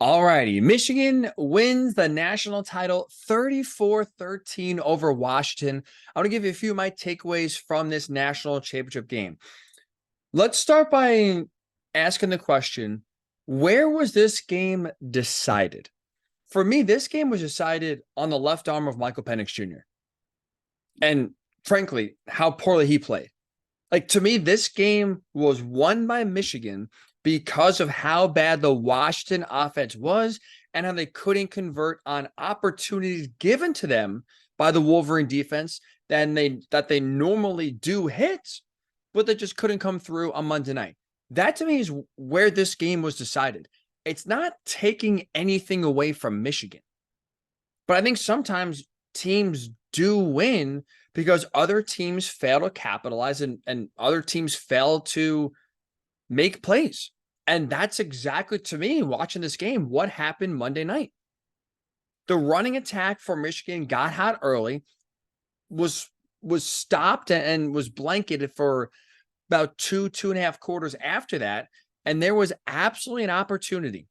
All righty. Michigan wins the national title 34-13 over Washington. I want to give you a few of my takeaways from this national championship game. Let's start by asking the question, where was this game decided? For me, this game was decided on the left arm of Michael Penix Jr. And frankly, how poorly he played. Like, to me, this game was won by Michigan because of how bad the Washington offense was and how they couldn't convert on opportunities given to them by the Wolverine defense that they normally do hit, but they just couldn't come through on Monday night. That, to me, is where this game was decided. It's not taking anything away from Michigan, but I think sometimes teams do win because other teams fail to capitalize and other teams fail to make plays. And that's exactly, to me, watching this game, what happened Monday night. The running attack for Michigan got hot early, was stopped and was blanketed for about two and a half quarters after that. And there was absolutely an opportunity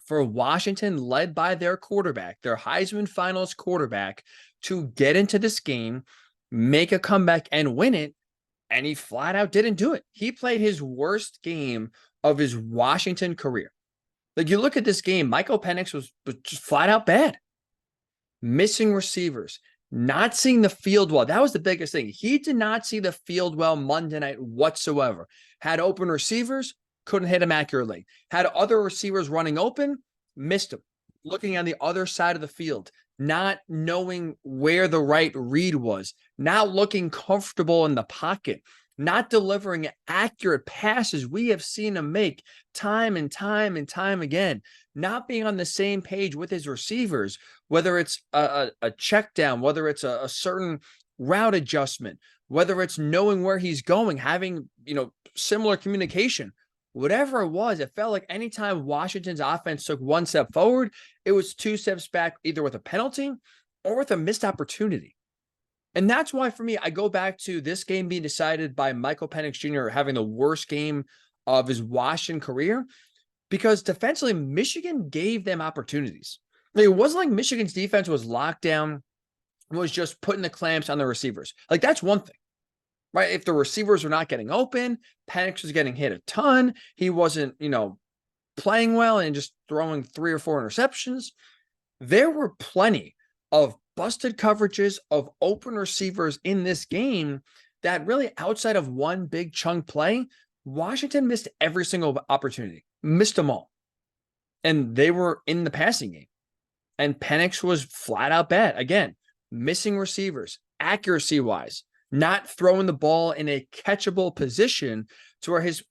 for Washington, led by their quarterback, their Heisman finalist quarterback, to get into this game, make a comeback, and win it. And he flat out didn't do it. He played his worst game of his Washington career. Like, you look at this game, Michael Penix was just flat out bad. Missing receivers, not seeing the field well. That was the biggest thing. He did not see the field well Monday night whatsoever. Had open receivers, couldn't hit him accurately. Had other receivers running open, missed him. Looking on the other side of the field, not knowing where the right read was, not looking comfortable in the pocket, not delivering accurate passes we have seen him make time and time and time again, not being on the same page with his receivers, whether it's a check down, whether it's a certain route adjustment, whether it's knowing where he's going, having, similar communication. Whatever it was, it felt like anytime Washington's offense took one step forward, it was two steps back, either with a penalty or with a missed opportunity. And that's why, for me, I go back to this game being decided by Michael Penix Jr. having the worst game of his Washington career, because defensively, Michigan gave them opportunities. It wasn't like Michigan's defense was locked down, was just putting the clamps on the receivers. Like, that's one thing. Right? If the receivers were not getting open, Penix was getting hit a ton. He wasn't, playing well and just throwing 3 or 4 interceptions. There were plenty of busted coverages of open receivers in this game that really, outside of one big chunk play, Washington missed every single opportunity, missed them all. And they were in the passing game. And Penix was flat out bad. Again, missing receivers, accuracy-wise, not throwing the ball in a catchable position to where his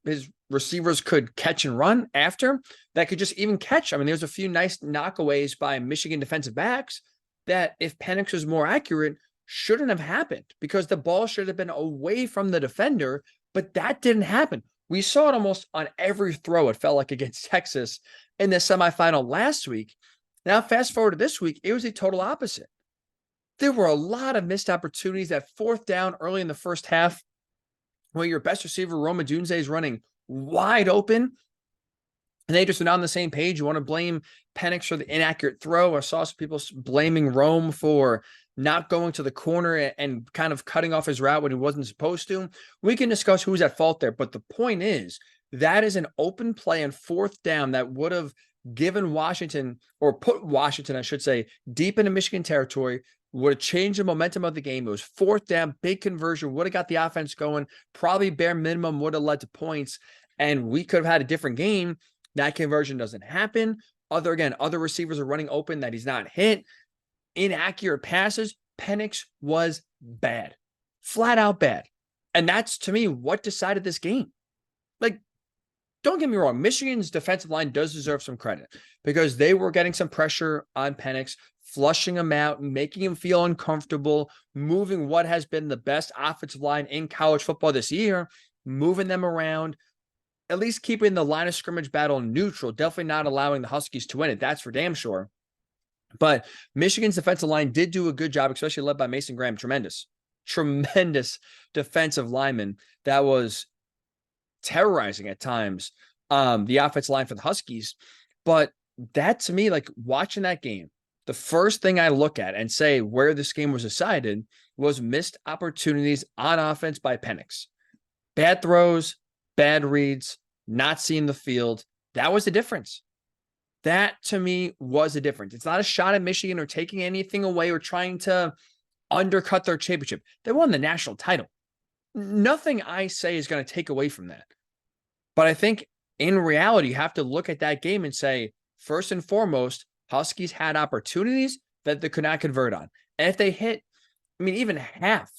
receivers could catch and run after, that could just even catch. I mean, there's a few nice knockaways by Michigan defensive backs that, if Penix was more accurate, shouldn't have happened, because the ball should have been away from the defender, but that didn't happen. We saw it almost on every throw, it felt like, against Texas in the semifinal last week. Now, fast forward to this week, it was a total opposite. There were a lot of missed opportunities. That fourth down early in the first half, where your best receiver, Rome Odunze, is running wide open, and they just are not on the same page. You want to blame Penix for the inaccurate throw. I saw some people blaming Rome for not going to the corner and kind of cutting off his route when he wasn't supposed to. We can discuss who's at fault there, but the point is, that is an open play on fourth down that would have given Washington, or put Washington, I should say, deep into Michigan territory, would have changed the momentum of the game. It was fourth down, big conversion, would have got the offense going, probably bare minimum would have led to points, and we could have had a different game. That conversion doesn't happen. Other receivers are running open that he's not hit. Inaccurate passes. Penix was bad. Flat out bad. And that's, to me, what decided this game. Like, don't get me wrong, Michigan's defensive line does deserve some credit, because they were getting some pressure on Penix, flushing him out, making him feel uncomfortable, moving what has been the best offensive line in college football this year, moving them around, at least keeping the line of scrimmage battle neutral, definitely not allowing the Huskies to win it. That's for damn sure. But Michigan's defensive line did do a good job, especially led by Mason Graham. Tremendous defensive lineman that was terrorizing at times the offensive line for the Huskies. But that to me, like watching that game, the first thing I look at and say where this game was decided was missed opportunities on offense by Penix. Bad throws, bad reads, not seeing the field. That was the difference. That to me was a difference. It's not a shot at Michigan or taking anything away or trying to undercut their championship. They won the national title. Nothing I say is going to take away from that. But I think in reality, you have to look at that game and say, first and foremost, Huskies had opportunities that they could not convert on. And if they hit, I mean, even half,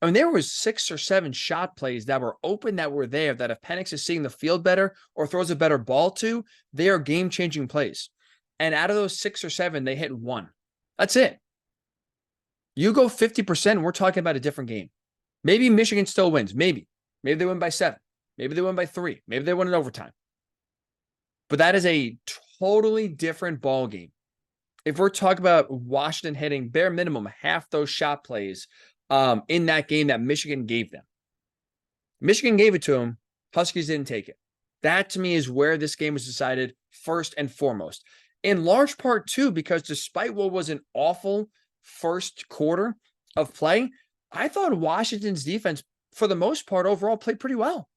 I mean, there was 6 or 7 shot plays that were open that were there that if Penix is seeing the field better or throws a better ball to, they are game-changing plays. And out of those 6 or 7, they hit 1. That's it. You go 50%, we're talking about a different game. Maybe Michigan still wins. Maybe. Maybe they win by 7. Maybe they win by 3. Maybe they win in overtime. But that is a totally different ball game. If we're talking about Washington hitting bare minimum half those shot plays in that game that Michigan gave them. Michigan gave it to them. Huskies didn't take it. That to me is where this game was decided first and foremost. In large part too, because despite what was an awful first quarter of play, I thought Washington's defense, for the most part, overall played pretty well.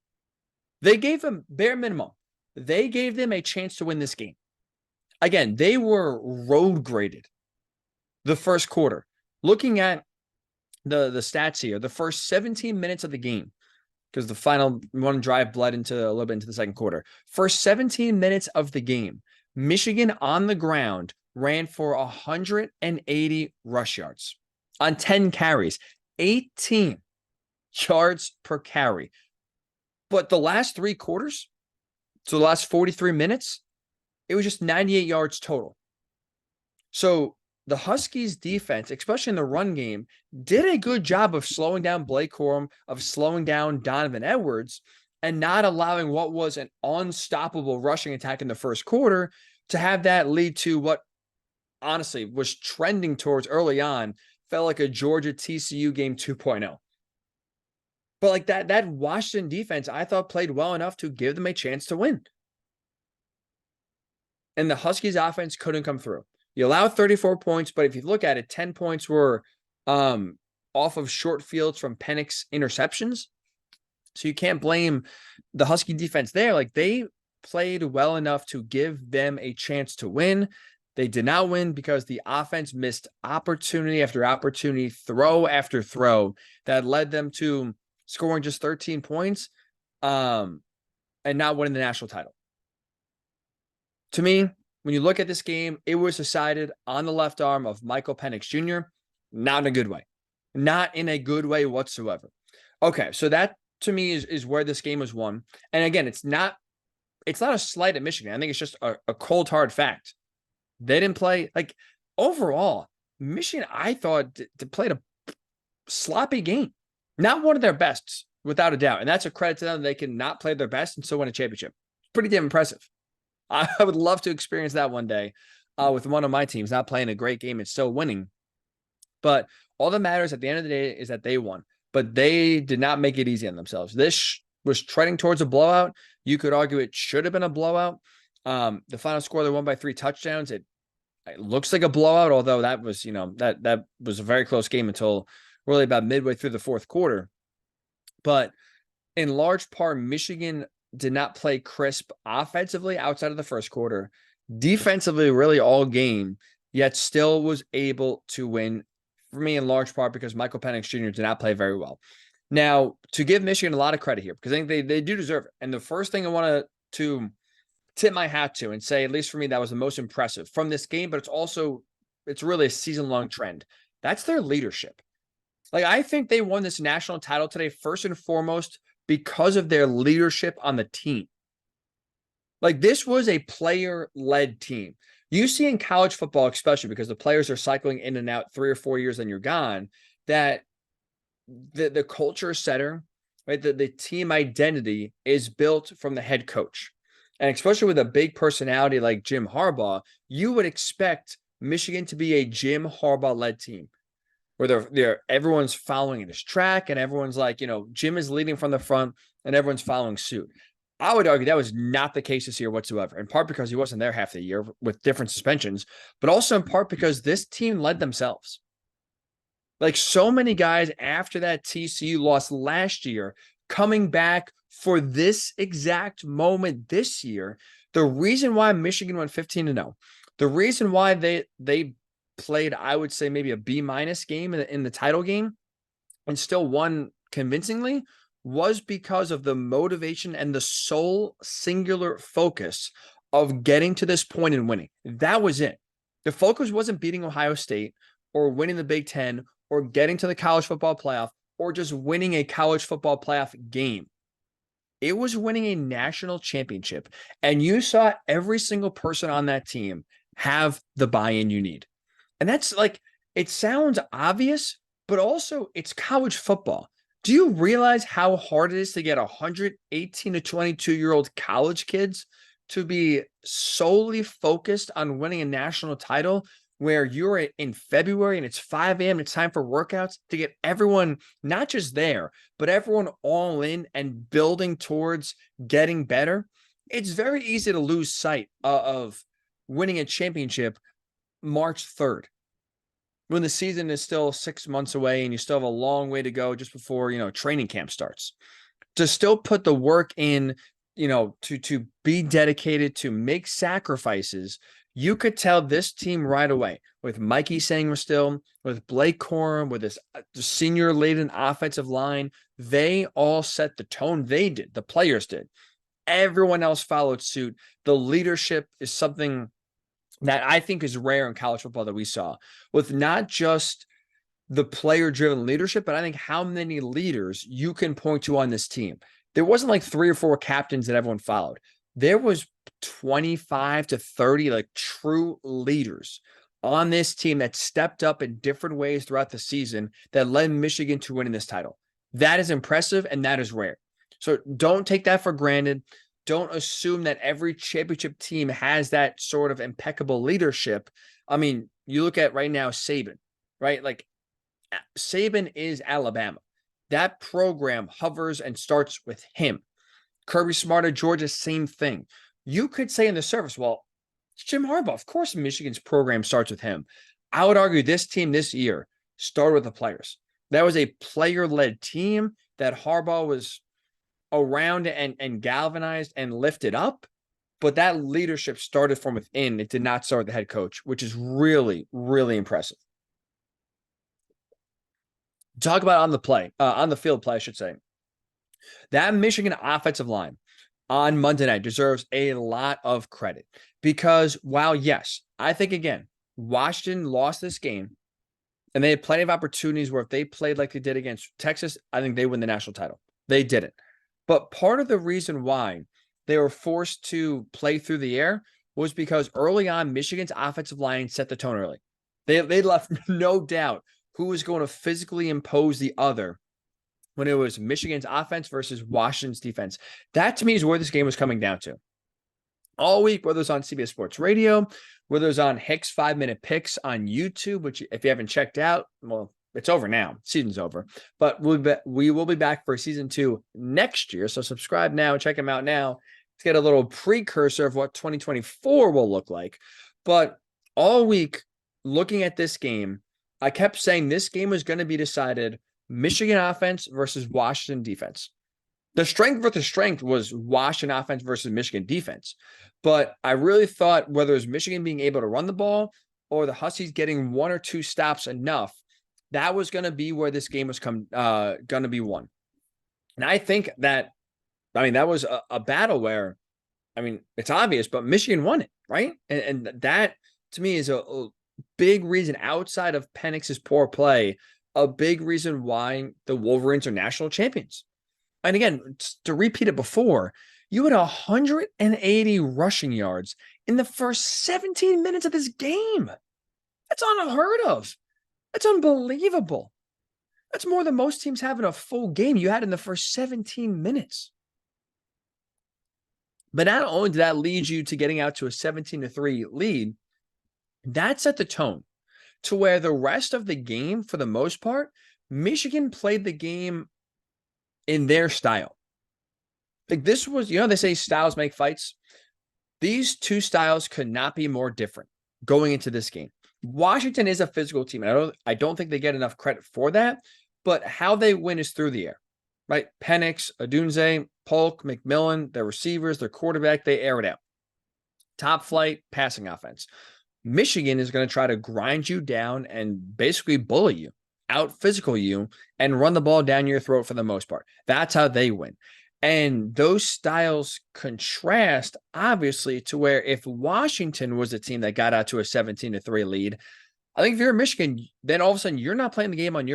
They gave them bare minimum. They gave them a chance to win this game. Again, they were road graded the first quarter. Looking at the stats here, the first 17 minutes of the game, because the final one drive bled into a little bit into the second quarter. First 17 minutes of the game, Michigan on the ground ran for 180 rush yards on 10 carries, 18 yards per carry. But the last 3 quarters, so the last 43 minutes, it was just 98 yards total. So the Huskies defense, especially in the run game, did a good job of slowing down Blake Corum, of slowing down Donovan Edwards, and not allowing what was an unstoppable rushing attack in the first quarter to have that lead to what honestly was trending towards early on, felt like a Georgia TCU game 2.0. But like that Washington defense, I thought played well enough to give them a chance to win. And the Huskies offense couldn't come through. You allow 34 points, but if you look at it, 10 points were off of short fields from Penix interceptions. So you can't blame the Husky defense there. Like they played well enough to give them a chance to win. They did not win because the offense missed opportunity after opportunity, throw after throw that led them to scoring just 13 points and not winning the national title. To me, when you look at this game, it was decided on the left arm of Michael Penix Jr., not in a good way. Not in a good way whatsoever. Okay, so that to me is where this game was won. And again, it's not a slight at Michigan. I think it's just a cold, hard fact. They didn't play, like, overall, Michigan, I thought, played a sloppy game. Not one of their best, without a doubt. And that's a credit to them. They can not play their best and still win a championship. Pretty damn impressive. I would love to experience that one day with one of my teams, not playing a great game and still winning. But all that matters at the end of the day is that they won. But they did not make it easy on themselves. This was trending towards a blowout. You could argue it should have been a blowout. The final score, they won by 3 touchdowns. It looks like a blowout, although that was, that was a very close game until really about midway through the fourth quarter. But in large part, Michigan did not play crisp offensively outside of the first quarter. Defensively, really all game, yet still was able to win for me in large part because Michael Penix Jr. did not play very well. Now, to give Michigan a lot of credit here, because I think they do deserve it. And the first thing I want to tip my hat to and say, at least for me, that was the most impressive from this game, but it's really a season-long trend. That's their leadership. Like, I think they won this national title today, first and foremost, because of their leadership on the team. Like, this was a player-led team. You see in college football, especially because the players are cycling in and out 3 or 4 years and you're gone, that the culture setter, right, the team identity is built from the head coach. And especially with a big personality like Jim Harbaugh, you would expect Michigan to be a Jim Harbaugh-led team where everyone's following in his track and everyone's like, Jim is leading from the front and everyone's following suit. I would argue that was not the case this year whatsoever, in part because he wasn't there half the year with different suspensions, but also in part because this team led themselves. Like so many guys after that TCU loss last year, coming back for this exact moment this year, the reason why Michigan went 15-0, the reason why they played, I would say maybe a B- game in the title game and still won convincingly was because of the motivation and the sole singular focus of getting to this point and winning. That was it. The focus wasn't beating Ohio State or winning the Big Ten or getting to the college football playoff or just winning a college football playoff game. It was winning a national championship. And you saw every single person on that team have the buy-in you need. And that's like, it sounds obvious, but also it's college football. Do you realize how hard it is to get 118 to 22-year-old college kids to be solely focused on winning a national title where you're in February and it's 5 a.m. and it's time for workouts to get everyone not just there, but everyone all in and building towards getting better? It's very easy to lose sight of winning a championship March 3rd. When the season is still 6 months away and you still have a long way to go just before, training camp starts. To still put the work in, to be dedicated, to make sacrifices, you could tell this team right away with Mikey Sanger still, with Blake Corum, with this senior-laden offensive line. They all set the tone. They did. The players did. Everyone else followed suit. The leadership is something that I think is rare in college football that we saw, with not just the player-driven leadership, but I think how many leaders you can point to on this team. There wasn't like 3 or 4 captains that everyone followed. There was 25 to 30 like true leaders on this team that stepped up in different ways throughout the season that led Michigan to winning this title. That is impressive and that is rare. So don't take that for granted. Don't assume that every championship team has that sort of impeccable leadership. I mean, you look at right now, Saban, right? Like Saban is Alabama. That program hovers and starts with him. Kirby Smart at Georgia, same thing. You could say in the surface, well, it's Jim Harbaugh. Of course, Michigan's program starts with him. I would argue this team this year started with the players. That was a player-led team that Harbaugh was around and galvanized and lifted up, but that leadership started from within. It did not start with the head coach, which is really, really impressive. Talk about on the field play, I should say. That Michigan offensive line on Monday night deserves a lot of credit because while, yes, I think, again, Washington lost this game and they had plenty of opportunities where if they played like they did against Texas, I think they win the national title. They didn't. But part of the reason why they were forced to play through the air was because early on, Michigan's offensive line set the tone early. They left no doubt who was going to physically impose the other when it was Michigan's offense versus Washington's defense. That, to me, is where this game was coming down to. All week, whether it's on CBS Sports Radio, whether it's on Hick's 5-Minute Picks on YouTube, which if you haven't checked out, well, it's over now. Season's over. But we will be back for season 2 next year. So subscribe now. Check them out now to get a little precursor of what 2024 will look like. But all week, looking at this game, I kept saying this game was going to be decided Michigan offense versus Washington defense. The strength versus strength was Washington offense versus Michigan defense. But I really thought whether it was Michigan being able to run the ball or the Huskies getting 1 or 2 stops enough, that was going to be where this game was going to be won. And I think that, that was a battle where, it's obvious, but Michigan won it, right? And that, to me, is a big reason outside of Penix's poor play, a big reason why the Wolverines are national champions. And again, to repeat it before, you had 180 rushing yards in the first 17 minutes of this game. That's unheard of. That's unbelievable. That's more than most teams have in a full game you had in the first 17 minutes. But not only did that lead you to getting out to a 17-3 lead, that set the tone to where the rest of the game, for the most part, Michigan played the game in their style. Like this was, they say styles make fights. These two styles could not be more different going into this game. Washington is a physical team. And I don't think they get enough credit for that, but how they win is through the air, right? Penix, Odunze, Polk, McMillan, their receivers, their quarterback, they air it out. Top flight passing offense. Michigan is going to try to grind you down and basically bully you, out physical you, and run the ball down your throat for the most part. That's how they win. And those styles contrast, obviously, to where if Washington was a team that got out to a 17-3 lead, I think if you're Michigan, then all of a sudden you're not playing the game on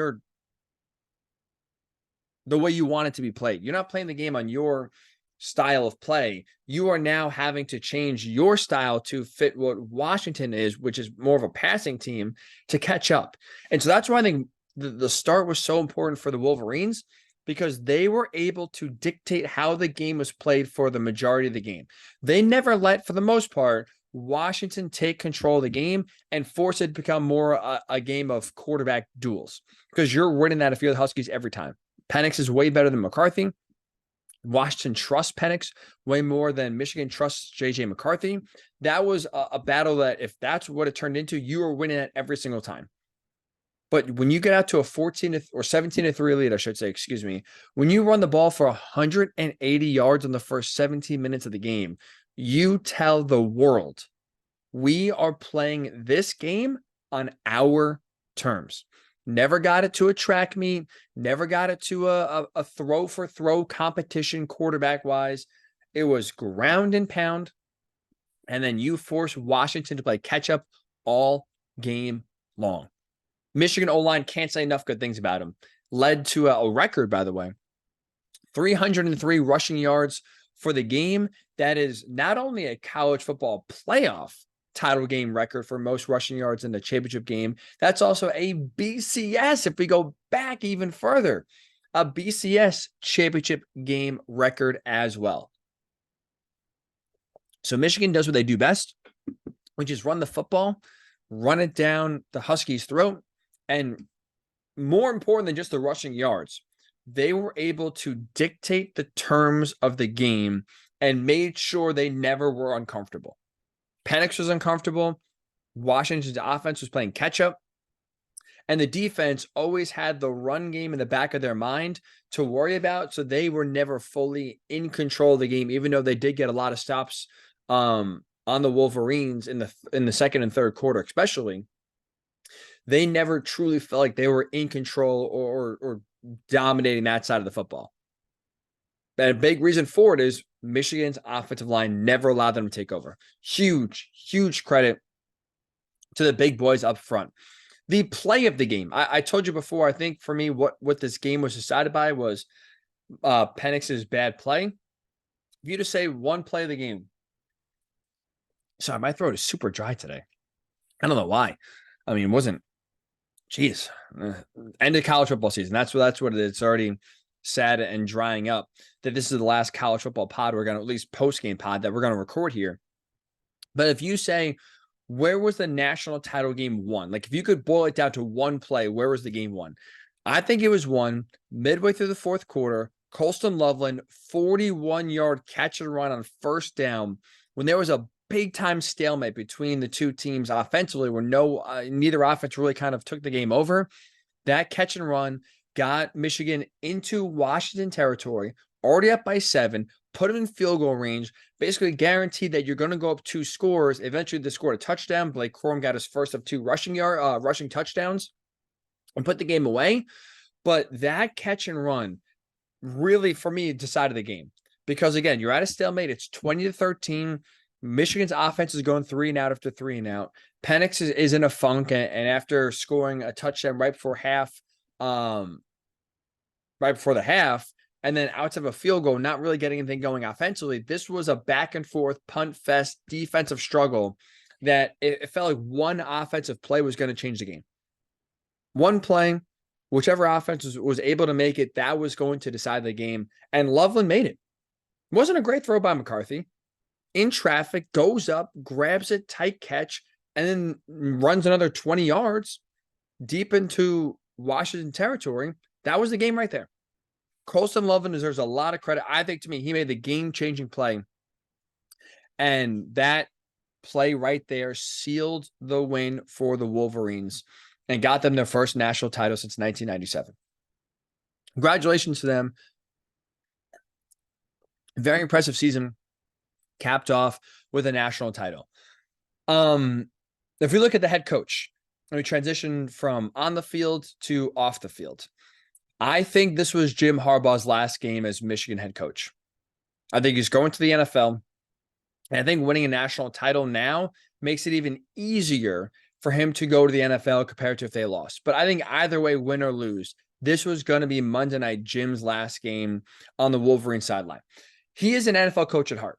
the way you want it to be played. You're not playing the game on your style of play. You are now having to change your style to fit what Washington is, which is more of a passing team, to catch up. And so that's why I think the start was so important for the Wolverines, because they were able to dictate how the game was played for the majority of the game. They never let, for the most part, Washington take control of the game and force it to become more a game of quarterback duels, because you're winning that if you're the Huskies every time. Penix is way better than McCarthy. Washington trusts Penix way more than Michigan trusts J.J. McCarthy. That was a battle that, if that's what it turned into, you were winning it every single time. But when you get out to a 17-3 lead, I should say, excuse me, when you run the ball for 180 yards in the first 17 minutes of the game, you tell the world, we are playing this game on our terms. Never got it to a track meet, never got it to a throw for throw competition quarterback wise. It was ground and pound. And then you force Washington to play catch up all game long. Michigan O-line, can't say enough good things about him. Led to a record, by the way, 303 rushing yards for the game. That is not only a college football playoff title game record for most rushing yards in the championship game, that's also a BCS, if we go back even further, a BCS championship game record as well. So Michigan does what they do best, which is run the football, run it down the Huskies' throat. And more important than just the rushing yards, they were able to dictate the terms of the game and made sure they never were uncomfortable. Penix was uncomfortable. Washington's offense was playing catch-up. And the defense always had the run game in the back of their mind to worry about, so they were never fully in control of the game, even though they did get a lot of stops on the Wolverines in the second and third quarter, especially. They never truly felt like they were in control or dominating that side of the football. And a big reason for it is Michigan's offensive line never allowed them to take over. Huge, huge credit to the big boys up front. The play of the game, I told you before, I think for me, what this game was decided by was Penix's bad play. If you just say one play of the game. Sorry, my throat is super dry today. I don't know why. I mean, it wasn't. Jeez, end of college football season. That's what it is. It's already sad and drying up. That this is the last college football pod we're going to, at least post-game pod, that we're going to record here. But if you say, where was the national title game won? Like if you could boil it down to one play, where was the game won? I think it was won midway through the fourth quarter. Colston Loveland, 41-yard catch and run on first down when there was a big-time stalemate between the two teams offensively, where neither offense really kind of took the game over. That catch and run got Michigan into Washington territory, already up by 7, put them in field goal range, basically guaranteed that you're going to go up 2 scores. Eventually, they scored a touchdown. Blake Corum got his first of 2 rushing touchdowns and put the game away. But that catch and run really, for me, decided the game. Because, again, you're at a stalemate. It's 20-13. Michigan's offense is going 3 and out after 3 and out. Penix is in a funk, and after scoring a touchdown right before the half, and then outside of a field goal, not really getting anything going offensively, this was a back and forth punt fest defensive struggle that it felt like one offensive play was going to change the game. One play, whichever offense was able to make it, that was going to decide the game, and Loveland made it. It wasn't a great throw by McCarthy. In traffic, goes up, grabs it, tight catch, and then runs another 20 yards deep into Washington territory. That was the game right there. Colston Loveland deserves a lot of credit. I think, to me, he made the game-changing play. And that play right there sealed the win for the Wolverines and got them their first national title since 1997. Congratulations to them. Very impressive season, capped off with a national title. If we look at the head coach, and we transition from on the field to off the field, I think this was Jim Harbaugh's last game as Michigan head coach. I think he's going to the NFL. And I think winning a national title now makes it even easier for him to go to the NFL compared to if they lost. But I think either way, win or lose, this was going to be Monday night Jim's last game on the Wolverine sideline. He is an NFL coach at heart.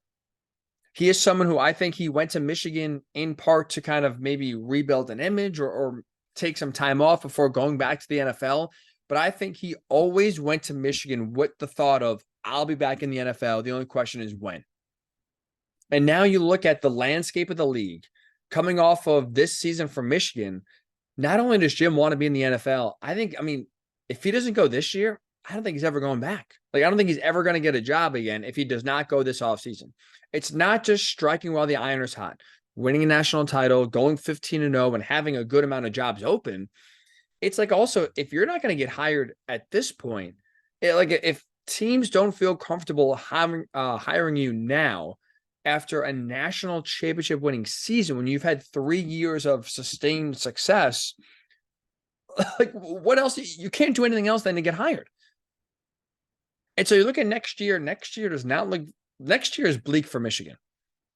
He is someone who I think he went to Michigan in part to kind of maybe rebuild an image or take some time off before going back to the NFL. But I think he always went to Michigan with the thought of, I'll be back in the NFL. The only question is when. And now you look at the landscape of the league coming off of this season for Michigan. Not only does Jim want to be in the NFL, I mean, if he doesn't go this year, I don't think he's ever going back. Like, I don't think he's ever going to get a job again if he does not go this offseason. It's not just striking while the iron is hot, winning a national title, going 15-0, and having a good amount of jobs open. It's like, also, if you're not going to get hired at this point, if teams don't feel comfortable hiring you now after a national championship winning season, when you've had 3 years of sustained success, like, what else? You can't do anything else than to get hired. And so you look at next year. Next year does not look. Next year is bleak for Michigan.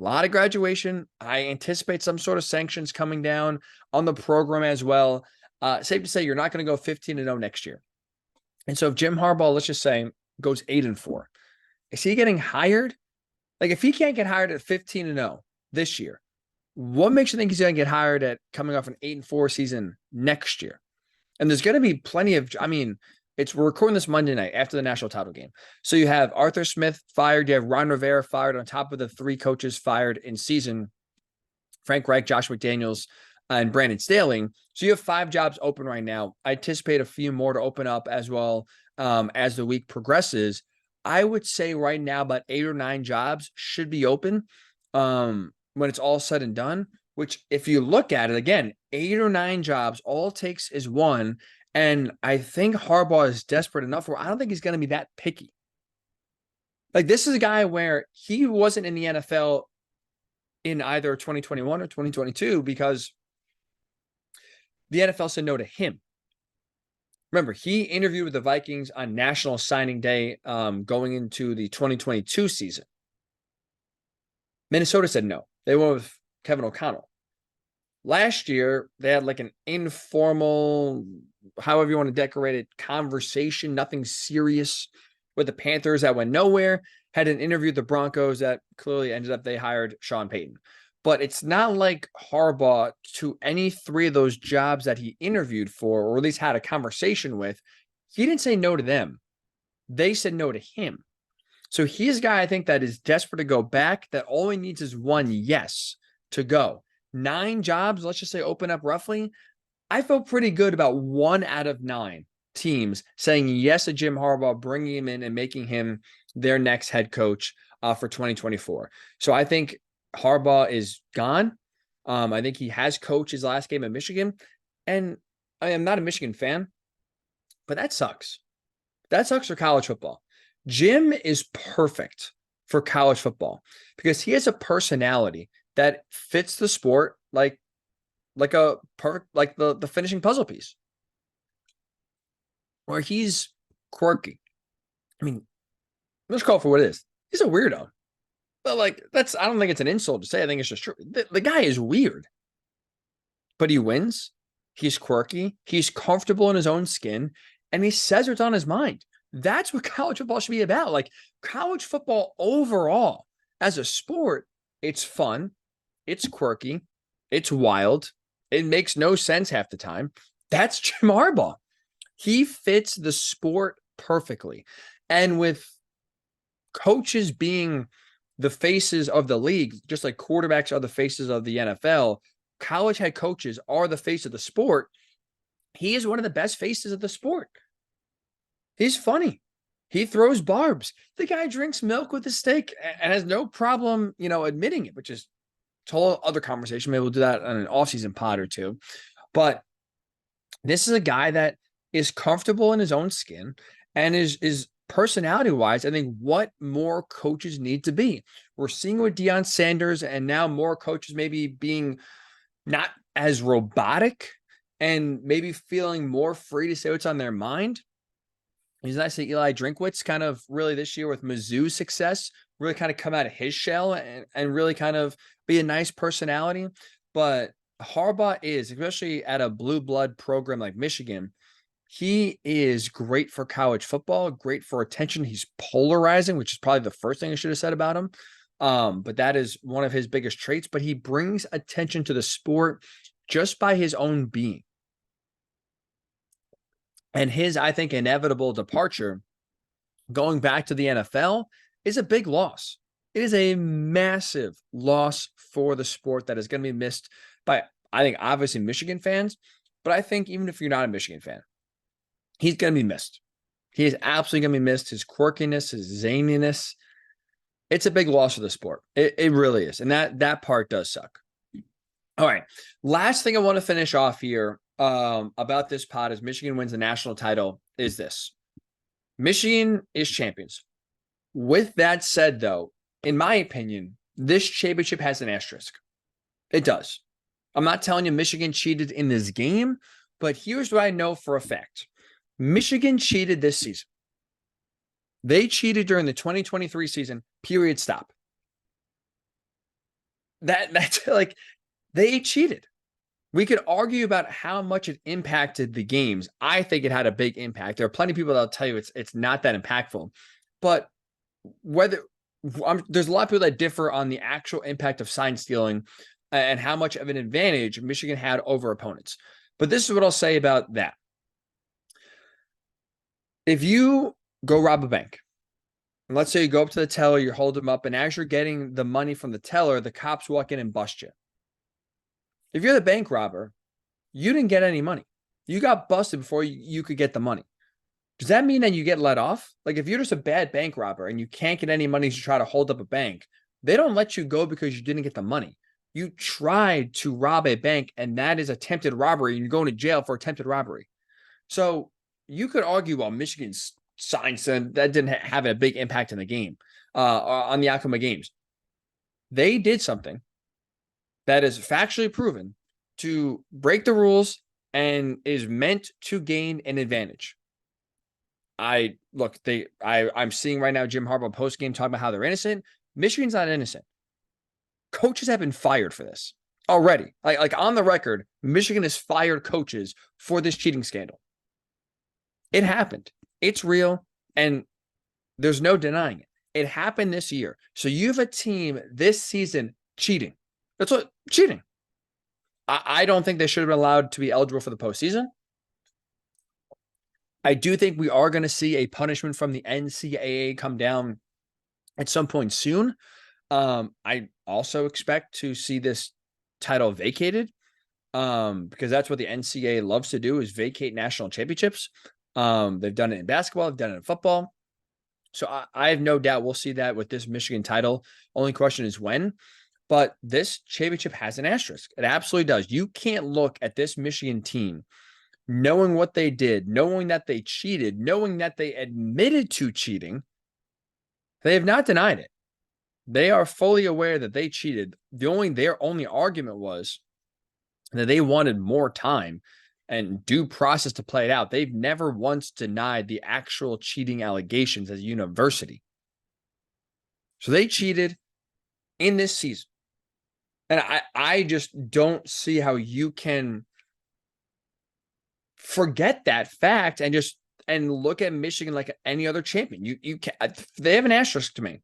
A lot of graduation. I anticipate some sort of sanctions coming down on the program as well. Safe to say you're not going to go 15-0 next year. And so if Jim Harbaugh, let's just say, goes 8-4, is he getting hired? Like, if he can't get hired at 15-0 this year, what makes you think he's going to get hired at coming off an 8-4 season next year? And there's going to be plenty of, we're recording this Monday night after the national title game. So you have Arthur Smith fired. You have Ron Rivera fired on top of the 3 coaches fired in season, Frank Reich, Josh McDaniels, and Brandon Staley. So you have 5 jobs open right now. I anticipate a few more to open up as well as the week progresses. I would say right now about 8 or 9 jobs should be open when it's all said and done, which, if you look at it, again, 8 or 9 jobs, all it takes is one. And I think Harbaugh is desperate enough where I don't think he's going to be that picky. Like, this is a guy where he wasn't in the NFL in either 2021 or 2022 because the NFL said no to him. Remember, he interviewed with the Vikings on National Signing Day going into the 2022 season. Minnesota said no. They went with Kevin O'Connell. Last year, they had like an informal, however you want to decorate it, conversation, nothing serious, with the Panthers that went nowhere. Had an interview with the Broncos that clearly ended up they hired Sean Payton. But it's not like Harbaugh, to any 3 of those jobs that he interviewed for, or at least had a conversation with, he didn't say no to them. They said no to him. So he's a guy, I think, that is desperate to go back, that all he needs is one yes to go. 9 jobs, let's just say, open up roughly. I feel pretty good about 1 out of 9 teams saying yes to Jim Harbaugh, bringing him in and making him their next head coach for 2024. So I think Harbaugh is gone. I think he has coached his last game at Michigan. And I am not a Michigan fan, but that sucks. That sucks for college football. Jim is perfect for college football because he has a personality that fits the sport like a perfect, like the finishing puzzle piece, where he's quirky. Let's call it for what it is. He's a weirdo. But I don't think it's an insult to say. I think it's just true. The guy is weird, but he wins. He's quirky. He's comfortable in his own skin, and he says what's on his mind. That's what college football should be about. Like, college football overall as a sport, it's fun. It's quirky. It's wild. It makes no sense half the time. That's Jim Harbaugh. He fits the sport perfectly. And with coaches being the faces of the league, just like quarterbacks are the faces of the NFL, college head coaches are the face of the sport. He is one of the best faces of the sport. He's funny. He throws barbs. The guy drinks milk with a steak and has no problem, admitting it, which is a whole other conversation. Maybe we'll do that on an off-season pod or two. But this is a guy that is comfortable in his own skin and is personality-wise, I think, what more coaches need to be. We're seeing with Deion Sanders, and now more coaches maybe being not as robotic and maybe feeling more free to say what's on their mind. He's nice to Eli Drinkwitz kind of really this year with Mizzou's success, really kind of come out of his shell and really kind of be a nice personality. But Harbaugh is, especially at a blue blood program like Michigan, he is great for college football, great for attention. He's polarizing, which is probably the first thing I should have said about him. But that is one of his biggest traits. But he brings attention to the sport just by his own being. And his, I think, inevitable departure, going back to the NFL, is a big loss. It is a massive loss for the sport that is going to be missed by, I think, obviously Michigan fans. But I think even if you're not a Michigan fan, he's going to be missed. He is absolutely going to be missed. His quirkiness, his zaniness. It's a big loss for the sport. It really is. And that part does suck. All right. Last thing I want to finish off here about this pod as Michigan wins the national title is this. Michigan is champions. With that said, though, in my opinion, this championship has an asterisk. It does. I'm not telling you Michigan cheated in this game, but here's what I know for a fact. Michigan cheated this season. They cheated during the 2023 season, period, stop. That's like, they cheated. We could argue about how much it impacted the games. I think it had a big impact. There are plenty of people that'll tell you it's not that impactful. But there's a lot of people that differ on the actual impact of sign stealing and how much of an advantage Michigan had over opponents. But this is what I'll say about that. If you go rob a bank, and let's say you go up to the teller, you hold them up, and as you're getting the money from the teller, the cops walk in and bust you. If you're the bank robber, you didn't get any money. You got busted before you could get the money. Does that mean that you get let off? Like if you're just a bad bank robber and you can't get any money to try to hold up a bank, they don't let you go because you didn't get the money. You tried to rob a bank, and that is attempted robbery, and you're going to jail for attempted robbery. So you could argue, well, Michigan's sign said that didn't have a big impact in the game, on the outcome of games. They did something that is factually proven to break the rules and is meant to gain an advantage. I'm seeing right now Jim Harbaugh post-game talking about how they're innocent. Michigan's not innocent. Coaches have been fired for this already. Like on the record, Michigan has fired coaches for this cheating scandal. It happened. It's real, and there's no denying it. It happened this year. So you have a team this season cheating. That's what cheating. I don't think they should have been allowed to be eligible for the postseason. I do think we are going to see a punishment from the NCAA come down at some point soon. I also expect to see this title vacated because that's what the NCAA loves to do, is vacate national championships. They've done it in basketball. They've done it in football. So I have no doubt we'll see that with this Michigan title. Only question is when. But this championship has an asterisk. It absolutely does. You can't look at this Michigan team knowing what they did, knowing that they cheated, knowing that they admitted to cheating. They have not denied it. They are fully aware that they cheated. Their only argument was that they wanted more time and due process to play it out. They've never once denied the actual cheating allegations as a university. So they cheated in this season. And I just don't see how you can forget that fact and look at Michigan like any other champion. You can't, they have an asterisk to me.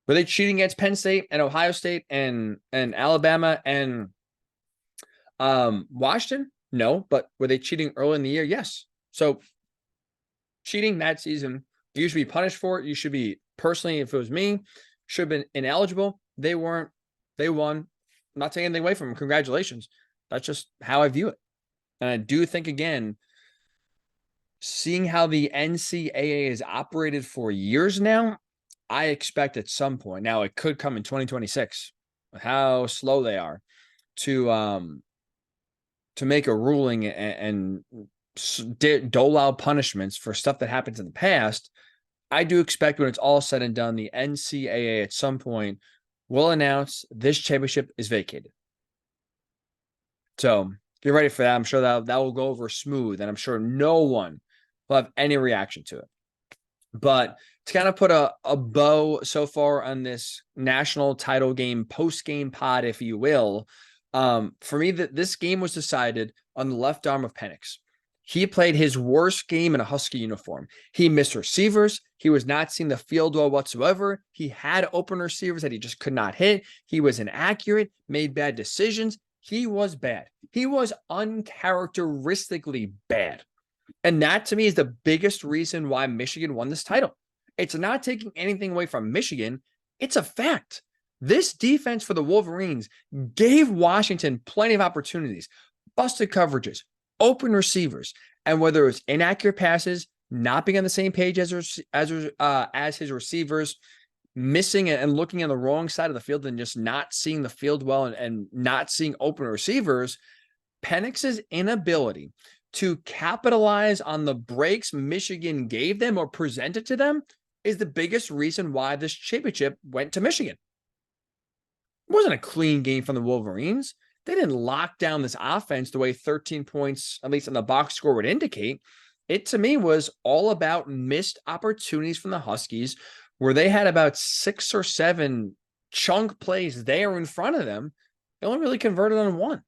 Were they cheating against Penn State and Ohio State and Alabama and Washington? No, but were they cheating early in the year? Yes. So cheating that season, you should be punished for it. You should be, personally, if it was me, should have been ineligible. They weren't. They won. I'm not taking anything away from them. Congratulations. That's just how I view it. And I do think, again, seeing how the NCAA has operated for years now, I expect at some point, now it could come in 2026, how slow they are to make a ruling and dole out punishments for stuff that happens in the past. I do expect when it's all said and done, the NCAA at some point will announce this championship is vacated. So get ready for that. I'm sure that will go over smooth, and I'm sure no one will have any reaction to it. But to kind of put a bow so far on this national title game, post-game pod, if you will, for me, this game was decided on the left arm of Penix. He played his worst game in a Husky uniform. He missed receivers. He was not seeing the field well whatsoever. He had open receivers that he just could not hit. He was inaccurate, made bad decisions. He was bad. He was uncharacteristically bad. And that, to me, is the biggest reason why Michigan won this title. It's not taking anything away from Michigan. It's a fact. This defense for the Wolverines gave Washington plenty of opportunities, busted coverages, open receivers, and whether it was inaccurate passes, not being on the same page as his receivers, missing and looking on the wrong side of the field and just not seeing the field well and not seeing open receivers, Penix's inability to capitalize on the breaks Michigan gave them or presented to them is the biggest reason why this championship went to Michigan. It wasn't a clean game from the Wolverines. They didn't lock down this offense the way 13 points, at least on the box score, would indicate. It, to me, was all about missed opportunities from the Huskies, where they had about 6 or 7 chunk plays there in front of them. They only really converted on one.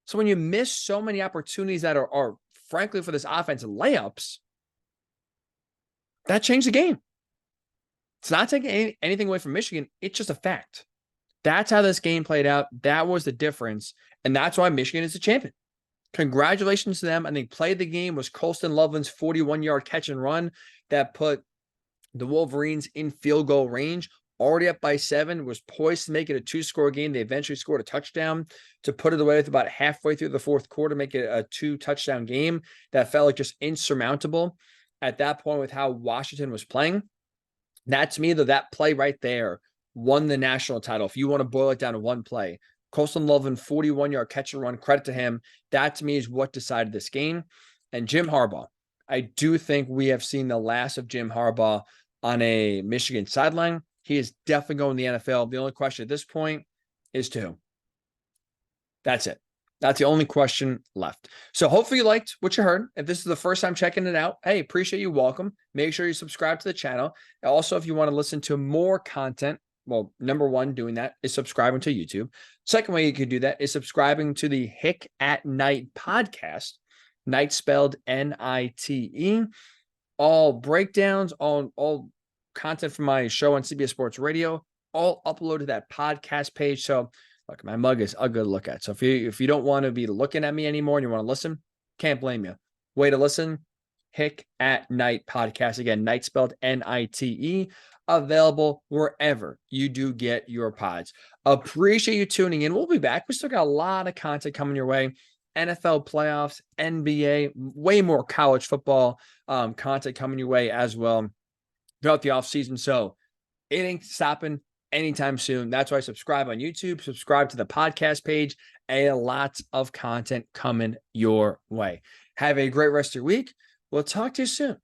So when you miss so many opportunities that are frankly, for this offense, layups, that changed the game. It's not taking anything away from Michigan. It's just a fact. That's how this game played out. That was the difference. And that's why Michigan is the champion. Congratulations to them. I think play of the game was Colston Loveland's 41-yard catch and run that put the Wolverines in field goal range. Already up by 7, was poised to make it a 2-score game. They eventually scored a touchdown to put it away with about halfway through the fourth quarter, make it a 2-touchdown game that felt like just insurmountable at that point with how Washington was playing. That, to me, though, that play right there won the national title. If you want to boil it down to one play, Colston Loveland, 41-yard catch and run, credit to him. That, to me, is what decided this game. And Jim Harbaugh, I do think we have seen the last of Jim Harbaugh on a Michigan sideline. He is definitely going to the NFL. The only question at this point is to who. That's it. That's the only question left. So hopefully you liked what you heard. If this is the first time checking it out, hey, appreciate you. Welcome. Make sure you subscribe to the channel. Also, if you want to listen to more content, well, number one, doing that is subscribing to YouTube. Second way you could do that is subscribing to the Hick at Nite podcast. Nite spelled N-I-T-E. All breakdowns, all content from my show on CBS Sports Radio, all uploaded to that podcast page. So look, my mug is a good look at. So if you don't want to be looking at me anymore and you want to listen, can't blame you. Way to listen, Hick at Nite podcast. Again, Nite spelled N-I-T-E. Available wherever you do get your pods. Appreciate you tuning in. We'll be back. We still got a lot of content coming your way. NFL playoffs, NBA, way more college football content coming your way as well throughout the offseason. So it ain't stopping anytime soon. That's why subscribe on YouTube, subscribe to the podcast page. A lot of content coming your way. Have a great rest of your week. We'll talk to you soon.